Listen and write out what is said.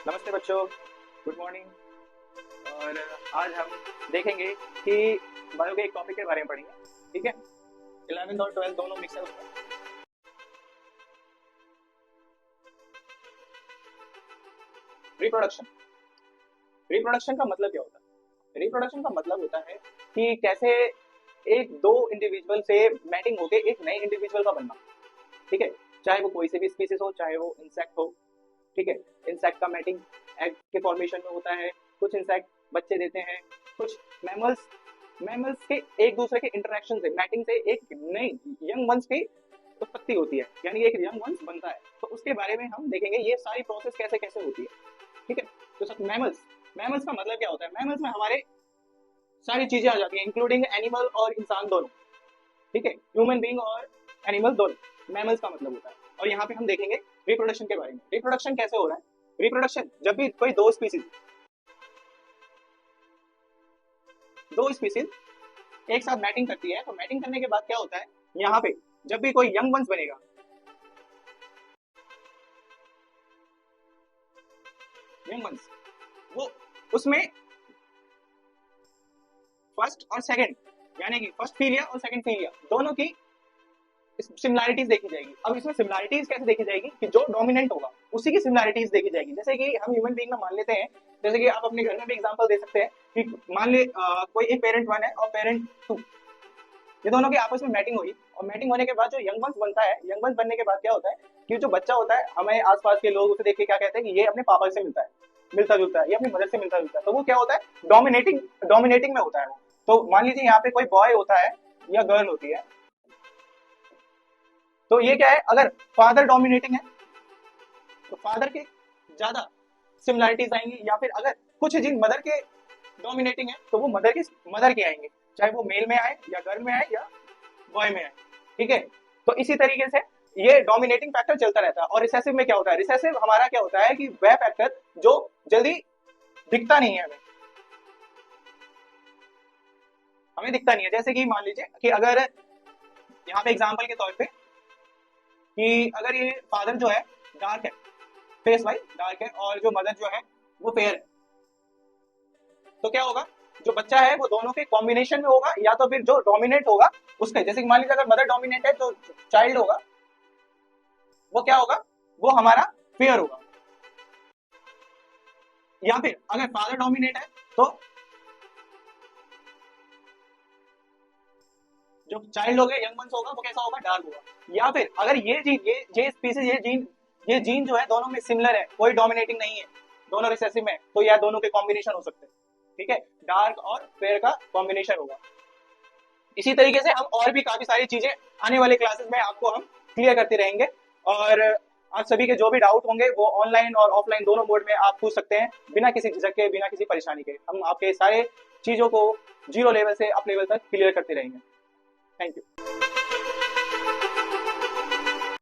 नमस्ते बच्चों, good morning. और आज हम देखेंगे कि बायो के एक टॉपिक के बारे में पढ़ेंगे। ठीक है, 11th और 12th दोनों मिक्स है उसमें। रिप्रोडक्शन। रिप्रोडक्शन का मतलब क्या होता है? रिप्रोडक्शन का मतलब होता है कि कैसे एक दो इंडिविजुअल से मैटिंग होके एक नए इंडिविजुअल का बनना। ठीक है, चाहे वो कोई से भी स्पीसीज हो, चाहे वो इंसेक्ट हो। ठीक है, इंसेक्ट का मैटिंग एग के फॉर्मेशन में होता है। कुछ इंसेक्ट बच्चे देते हैं, कुछ मैमल्स मैमल्स के एक दूसरे के इंटरेक्शन से, मैटिंग से एक नई यंग वंस की उत्पत्ति होती है, यानी एक यंग वंस बनता है। तो उसके बारे में हम देखेंगे ये सारी प्रोसेस कैसे कैसे होती है। ठीक है, तो सब मैमल्स मैमल्स का मतलब क्या होता है? मैमल्स में हमारे सारी चीजें आ जाती हैं, इंक्लूडिंग एनिमल और इंसान दोनों। ठीक है, ह्यूमन बीइंग और एनिमल दोनों मैमल्स का मतलब होता है। और यहाँ पे हम देखेंगे रिप्रोडक्शन के बारे में। रिप्रोडक्शन कैसे हो रहा है? रिप्रोडक्शन जब भी कोई दो स्पीसीज एक साथ मैटिंग करती है, तो मैटिंग करने के बाद क्या होता है, यहाँ पे जब भी कोई यंग वंस बनेगा, यंग वंस, वो उसमें फर्स्ट और सेकंड, यानी कि फर्स्ट फीलिया और सेकंड फीलिया दोनों की सिमिलैरिटीज देखी जाएगी। अब इसमें सिमिलैरिटीज कैसे देखी जाएगी कि जो डोमिनेंट होगा उसी की सिमिलैरिटीज देखी जाएगी। जैसे कि हम ह्यूमन बीइंग में मान लेते हैं, जैसे कि आप अपने घर में भी एग्जांपल दे सकते हैं कि मान ले कोई एक पेरेंट 1 है और पेरेंट 2, ये दोनों की आपस में मैटिंग हुई। और मैटिंग होने के बाद जो यंग वंस बनता है, यंग वंस बनने के बाद क्या होता है कि जो बच्चा होता है, हमें आसपास के लोग उसे देख के क्या कहते हैं कि ये अपने पापा से मिलता जुलता है, ये अपनी मदर से मिलता जुलता है। तो वो क्या होता है, डोमिनेटिंग में होता है वो। तो मान लीजिए यहाँ पे कोई बॉय होता है या गर्ल होती है, तो ये क्या है, अगर फादर डोमिनेटिंग है तो फादर के ज्यादा सिमिलैरिटीज आएंगी, या फिर अगर कुछ जीन मदर के डोमिनेटिंग है तो वो मदर के आएंगे, चाहे वो मेल में आए या गर्ल में आए या बॉय में आए। ठीक है, तो इसी तरीके से ये डोमिनेटिंग फैक्टर चलता रहता है। और रिसेसिव में क्या होता है? रिसेसिव हमारा क्या होता है कि वह फैक्टर जो जल्दी दिखता नहीं है, हमें दिखता नहीं है। जैसे कि मान लीजिए कि अगर यहाँ पे एग्जांपल के तौर पे कि अगर ये फादर जो है डार्क है, फेस वाइज डार्क है, और जो मदर जो है वो फेयर है, तो क्या होगा, जो बच्चा है वो दोनों के कॉम्बिनेशन में होगा, या तो फिर जो डोमिनेट होगा उसके, जैसे कि मान लीजिए अगर मदर डोमिनेट है तो चाइल्ड होगा वो क्या होगा, वो हमारा फेयर होगा। या फिर अगर फादर डोमिनेट है तो जो चाइल्ड होगा, यंग वंस होगा, वो कैसा होगा, डार्क होगा। या फिर अगर ये स्पीसीज, ये जीन जो है दोनों में सिमिलर है, कोई डोमिनेटिंग नहीं है, दोनों रिसेसिव में, तो यह दोनों के कॉम्बिनेशन हो सकते हैं। ठीक है, डार्क और फेयर का कॉम्बिनेशन होगा। इसी तरीके से हम और भी काफी सारी चीजें आने वाले क्लासेस में आपको हम क्लियर करते रहेंगे। और आप सभी के जो भी डाउट होंगे वो ऑनलाइन और ऑफलाइन दोनों मोड में आप पूछ सकते हैं, बिना किसी झिझक के, बिना किसी परेशानी के। हम आपके सारे चीजों को जीरो लेवल से अप लेवल तक क्लियर करते रहेंगे। Thank you.